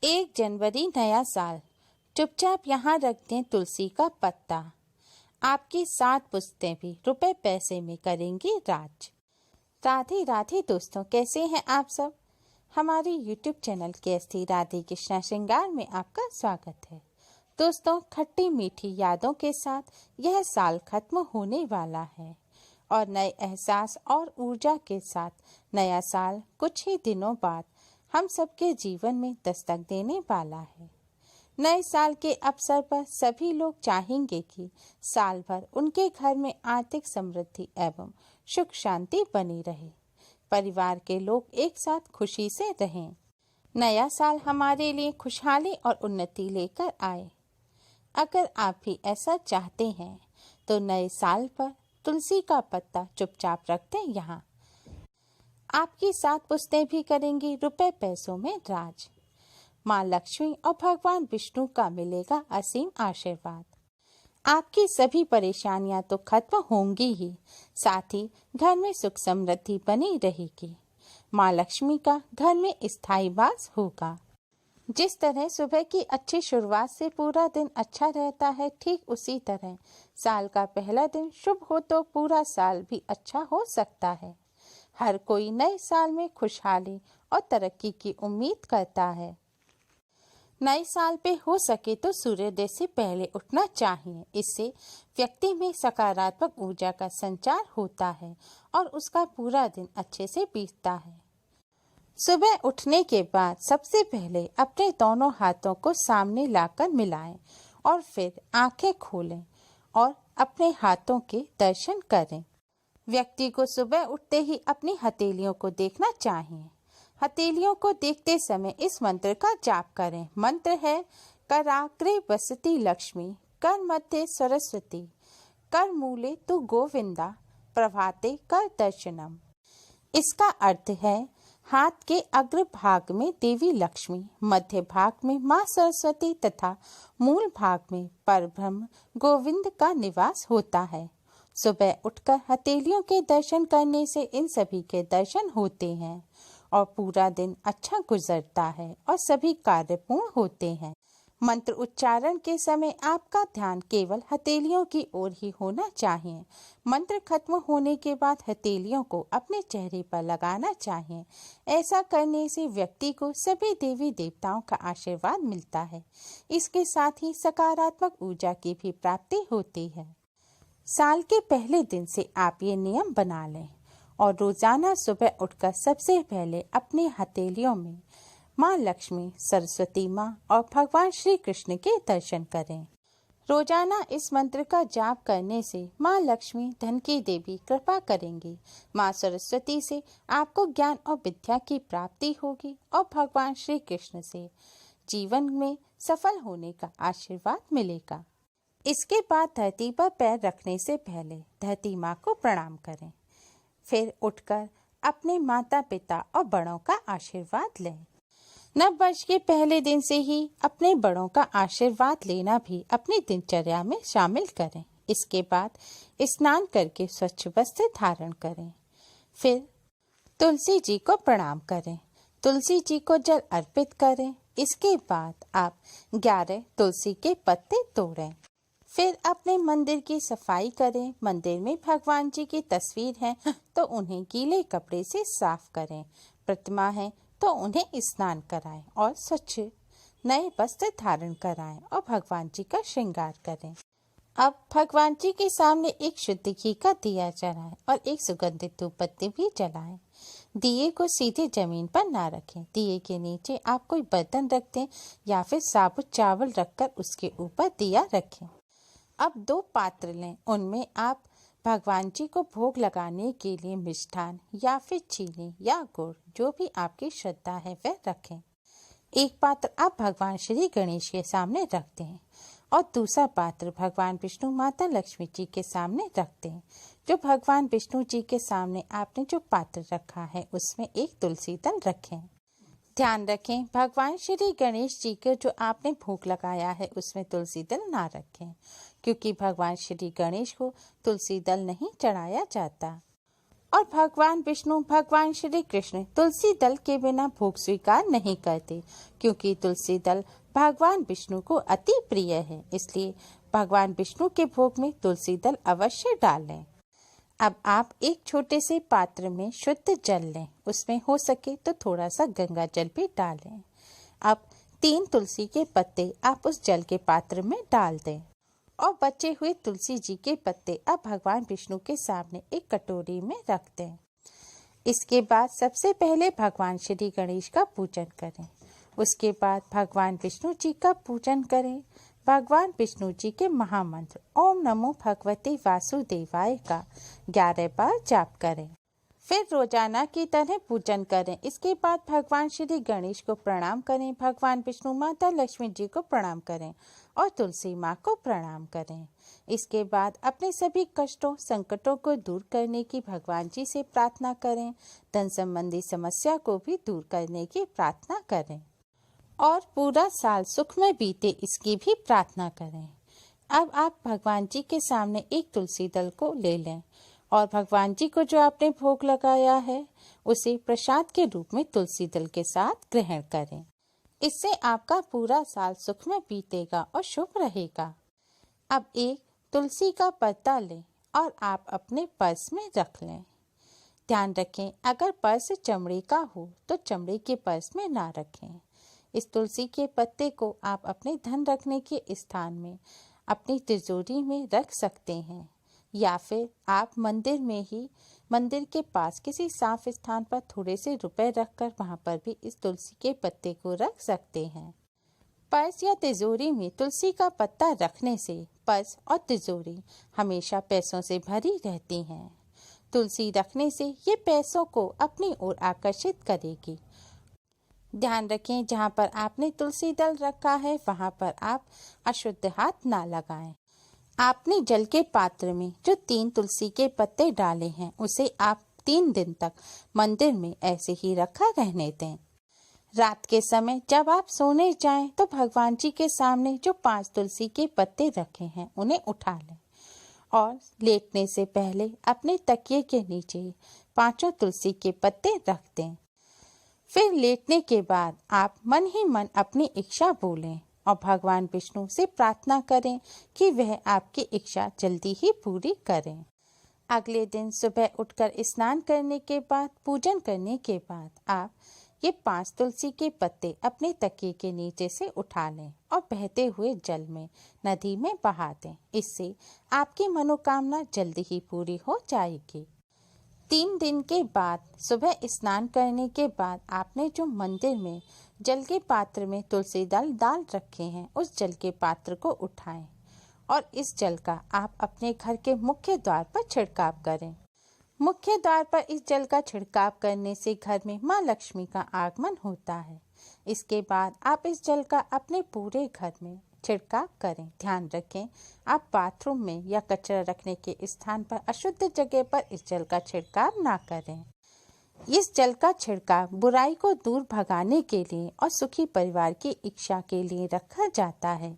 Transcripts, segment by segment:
1 जनवरी नया साल। चुपचाप यहाँ रख दें तुलसी का पत्ता। आपकी 7 पुश्तें भी रुपए पैसे में करेंगी राज। राधे राधे दोस्तों, कैसे हैं आप सब। हमारे YouTube channel KST Radhe Krishna श्रृंगार में आपका स्वागत है। दोस्तों, खट्टी मीठी यादों के साथ यह साल खत्म होने वाला है और नए एहसास और ऊर्जा के साथ नया साल कुछ ही दिनों बाद हम सबके जीवन में दस्तक देने वाला है। नए साल के अवसर पर सभी लोग चाहेंगे कि साल भर उनके घर में आर्थिक समृद्धि एवं सुख शांति बनी रहे, परिवार के लोग एक साथ खुशी से रहें। नया साल हमारे लिए खुशहाली और उन्नति लेकर आए। अगर आप भी ऐसा चाहते हैं तो नए साल पर तुलसी का पत्ता चुपचाप रख दें यहाँ। आपकी 7 पुश्तें भी करेंगी रुपए पैसों में राज। माँ लक्ष्मी और भगवान विष्णु का मिलेगा असीम आशीर्वाद। आपकी सभी परेशानियां तो खत्म होंगी ही, साथ ही घर में सुख समृद्धि बनी रहेगी। माँ लक्ष्मी का घर में स्थायी वास होगा। जिस तरह सुबह की अच्छी शुरुआत से पूरा दिन अच्छा रहता है, ठीक उसी तरह साल का पहला दिन शुभ हो तो पूरा साल भी अच्छा हो सकता है। हर कोई नए साल में खुशहाली और तरक्की की उम्मीद करता है। नए साल पे हो सके तो सूर्योदय से पहले उठना चाहिए। इससे व्यक्ति में सकारात्मक ऊर्जा का संचार होता है और उसका पूरा दिन अच्छे से बीतता है। सुबह उठने के बाद सबसे पहले अपने दोनों हाथों को सामने लाकर मिलाएं और फिर आंखें खोलें और अपने हाथों के दर्शन करें। व्यक्ति को सुबह उठते ही अपनी हथेलियों को देखना चाहिए। हथेलियों को देखते समय इस मंत्र का जाप करें। मंत्र है, कराग्रे वसति लक्ष्मी, कर मध्य सरस्वती, कर मूले तु गोविंदा, प्रभाते कर दर्शनम। इसका अर्थ है, हाथ के अग्र भाग में देवी लक्ष्मी, मध्य भाग में माँ सरस्वती तथा मूल भाग में परब्रह्म गोविंद का निवास होता है। सुबह उठकर हथेलियों के दर्शन करने से इन सभी के दर्शन होते हैं और पूरा दिन अच्छा गुजरता है और सभी कार्य पूर्ण होते हैं। मंत्र उच्चारण के समय आपका ध्यान केवल हथेलियों की ओर ही होना चाहिए। मंत्र खत्म होने के बाद हथेलियों को अपने चेहरे पर लगाना चाहिए। ऐसा करने से व्यक्ति को सभी देवी देवताओं का आशीर्वाद मिलता है। इसके साथ ही सकारात्मक ऊर्जा की भी प्राप्ति होती है। साल के पहले दिन से आप ये नियम बना लें और रोजाना सुबह उठकर सबसे पहले अपनी हथेलियों में माँ लक्ष्मी, सरस्वती माँ और भगवान श्री कृष्ण के दर्शन करें। रोजाना इस मंत्र का जाप करने से माँ लक्ष्मी धन की देवी कृपा करेंगी। माँ सरस्वती से आपको ज्ञान और विद्या की प्राप्ति होगी और भगवान श्री कृष्ण से जीवन में सफल होने का आशीर्वाद मिलेगा। इसके बाद धरती पर पैर रखने से पहले धरती माँ को प्रणाम करें। फिर उठकर अपने माता पिता और बड़ों का आशीर्वाद लें। नव वर्ष के पहले दिन से ही अपने बड़ों का आशीर्वाद लेना भी अपनी दिनचर्या में शामिल करें। इसके बाद स्नान करके स्वच्छ वस्त्र धारण करें। फिर तुलसी जी को प्रणाम करें। तुलसी जी को जल अर्पित करें। इसके बाद आप 11 तुलसी के पत्ते तोड़ें। फिर अपने मंदिर की सफाई करें। मंदिर में भगवान जी की तस्वीर है तो उन्हें गीले कपड़े से साफ करें। प्रतिमा है तो उन्हें स्नान कराएं और स्वच्छ नए वस्त्र धारण कराएं और भगवान जी का श्रृंगार करें। अब भगवान जी के सामने एक शुद्ध घी का दिया जलाएं और एक सुगंधित धूपबत्ती भी जलाएं। दिए को सीधे जमीन पर ना रखें। दिए के नीचे आप कोई बर्तन रख दें या फिर साबुत चावल रखकर उसके ऊपर दिया रखें। अब 2 पात्र लें। उनमें आप भगवान जी को भोग लगाने के लिए मिष्ठान या फिर चीनी या गुड़, जो भी आपकी श्रद्धा है वह रखें। एक पात्र आप भगवान श्री गणेश के सामने रख दें और दूसरा पात्र भगवान विष्णु माता लक्ष्मी जी के सामने रख दें। जो भगवान विष्णु जी के सामने आपने जो पात्र रखा है उसमें एक तुलसी दल रखें। ध्यान रखें, भगवान श्री गणेश जी के जो आपने भोग लगाया है उसमें तुलसी दल ना रखें, क्योंकि भगवान श्री गणेश को तुलसी दल नहीं चढ़ाया जाता। और भगवान विष्णु, भगवान श्री कृष्ण तुलसी दल के बिना भोग स्वीकार नहीं करते, क्योंकि तुलसी दल भगवान विष्णु को अति प्रिय है। इसलिए भगवान विष्णु के भोग में तुलसी दल अवश्य डालें। अब आप एक छोटे से पात्र में शुद्ध जल लें, उसमें हो सके तो थोड़ा सा गंगा जल भी डालें। अब 3 तुलसी के पत्ते आप उस जल के पात्र में डाल दें और बचे हुए तुलसी जी के पत्ते अब भगवान विष्णु के सामने एक कटोरी में रख दें। इसके बाद सबसे पहले भगवान श्री गणेश का पूजन करें, उसके बाद भगवान विष्णु जी का पूजन करें। भगवान विष्णु जी के महामंत्र ओम नमो भगवते वासुदेवाय का 11 बार जाप करें। फिर रोजाना की तरह पूजन करें। इसके बाद भगवान श्री गणेश को प्रणाम करें, भगवान विष्णु, माता लक्ष्मी जी को प्रणाम करें और तुलसी माँ को प्रणाम करें। इसके बाद अपने सभी कष्टों, संकटों को दूर करने की भगवान जी से प्रार्थना करें। धन संबंधी समस्या को भी दूर करने की प्रार्थना करें और पूरा साल सुख में बीते इसकी भी प्रार्थना करें। अब आप भगवान जी के सामने एक तुलसी दल को ले लें और भगवान जी को जो आपने भोग लगाया है उसे प्रसाद के रूप में तुलसी दल के साथ ग्रहण करें। इससे आपका पूरा साल सुख में बीतेगा और शुभ रहेगा। अब एक तुलसी का पत्ता लें और आप अपने पर्स में रख लें। ध्यान रखें, अगर पर्स चमड़े का हो तो चमड़े के पर्स में ना रखें। इस तुलसी के पत्ते को आप अपने धन रखने के स्थान में अपनी तिजोरी में रख सकते हैं या फिर आप मंदिर के पास किसी साफ स्थान पर थोड़े से रुपए रखकर वहां पर भी इस तुलसी के पत्ते को रख सकते हैं। पर्स या तिजोरी में तुलसी का पत्ता रखने से पर्स और तिजोरी हमेशा पैसों से भरी रहती हैं। तुलसी रखने से ये पैसों को अपनी ओर आकर्षित करेगी। ध्यान रखें, जहाँ पर आपने तुलसी दल रखा है वहाँ पर आप अशुद्ध हाथ ना लगाएं। आपने जल के पात्र में जो 3 तुलसी के पत्ते डाले हैं उसे आप 3 दिन तक मंदिर में ऐसे ही रखा रहने दें। रात के समय जब आप सोने जाएं तो भगवान जी के सामने जो 5 तुलसी के पत्ते रखे हैं उन्हें उठा लें और लेटने से पहले अपने तकिए के नीचे 5 तुलसी के पत्ते रख दें। फिर लेटने के बाद आप मन ही मन अपनी इच्छा बोलें और भगवान विष्णु से प्रार्थना करें कि वह आपकी इच्छा जल्दी ही पूरी करें। अगले दिन सुबह उठकर स्नान करने के बाद, पूजन करने के बाद आप ये 5 तुलसी के पत्ते अपने तकिए के नीचे से उठा लें और बहते हुए जल में नदी में बहा दें। इससे आपकी मनोकामना जल्दी ही पूरी हो जाएगी। 3 दिन के बाद सुबह स्नान करने के बाद आपने जो मंदिर में जल के पात्र में तुलसी दल डाल रखे हैं उस जल के पात्र को उठाएं और इस जल का आप अपने घर के मुख्य द्वार पर छिड़काव करें। मुख्य द्वार पर इस जल का छिड़काव करने से घर में माँ लक्ष्मी का आगमन होता है। इसके बाद आप इस जल का अपने पूरे घर में छिड़काव करें। ध्यान रखें, आप बाथरूम में या कचरा रखने के स्थान पर अशुद्ध जगह पर इस जल का छिड़काव ना करें। इस जल का छिड़काव बुराई को दूर भगाने के लिए और सुखी परिवार की इच्छा के लिए रखा जाता है।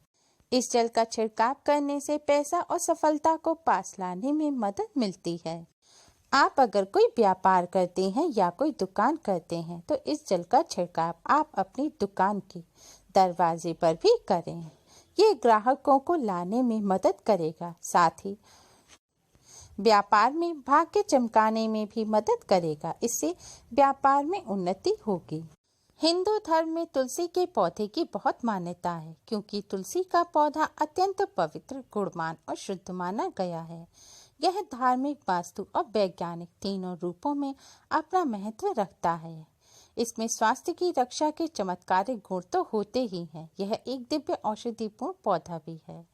इस जल का छिड़काव करने से पैसा और सफलता को पास लाने में मदद मिलती है। आप अगर कोई व्यापार करते हैं या कोई दुकान करते हैं तो इस जल का छिड़काव आप अपनी दुकान के दरवाजे पर भी करें। ये ग्राहकों को लाने में मदद करेगा, साथ ही व्यापार में भाग्य चमकाने में भी मदद करेगा। इससे व्यापार में उन्नति होगी। हिंदू धर्म में तुलसी के पौधे की बहुत मान्यता है, क्योंकि तुलसी का पौधा अत्यंत पवित्र, गुणवान और शुद्ध माना गया है। यह धार्मिक, वास्तु और वैज्ञानिक तीनों रूपों में अपना महत्व रखता है। इसमें स्वास्थ्य की रक्षा के चमत्कारिक गुण तो होते ही हैं, यह एक दिव्य औषधिपूर्ण पौधा भी है।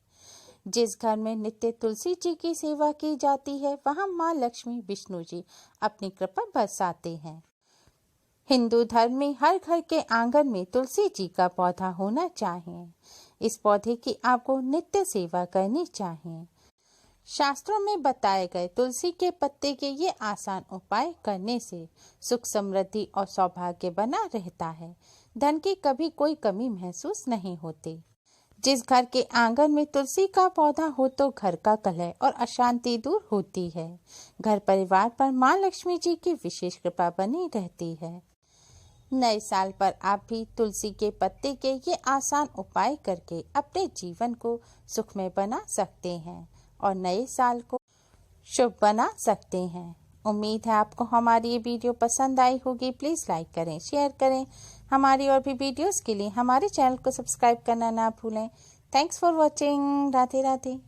जिस घर में नित्य तुलसी जी की सेवा की जाती है वहां माँ लक्ष्मी, विष्णु जी अपनी कृपा बरसाते हैं। हिंदू धर्म में हर घर के आंगन में तुलसी जी का पौधा होना चाहिए। इस पौधे की आपको नित्य सेवा करनी चाहिए। शास्त्रों में बताए गए तुलसी के पत्ते के ये आसान उपाय करने से सुख, समृद्धि और सौभाग्य बना रहता है। धन की कभी कोई कमी महसूस नहीं होती। जिस घर के आंगन में तुलसी का पौधा हो तो घर का कलह और अशांति दूर होती है। घर परिवार पर माँ लक्ष्मी जी की विशेष कृपा बनी रहती है। नए साल पर आप भी तुलसी के पत्ते के ये आसान उपाय करके अपने जीवन को सुखमय बना सकते हैं और नए साल को शुभ बना सकते हैं। उम्मीद है आपको हमारी ये वीडियो पसंद आई होगी। प्लीज़ लाइक करें, शेयर करें। हमारी और भी वीडियोस के लिए हमारे चैनल को सब्सक्राइब करना ना भूलें। Thanks for watching. Radhe Radhe.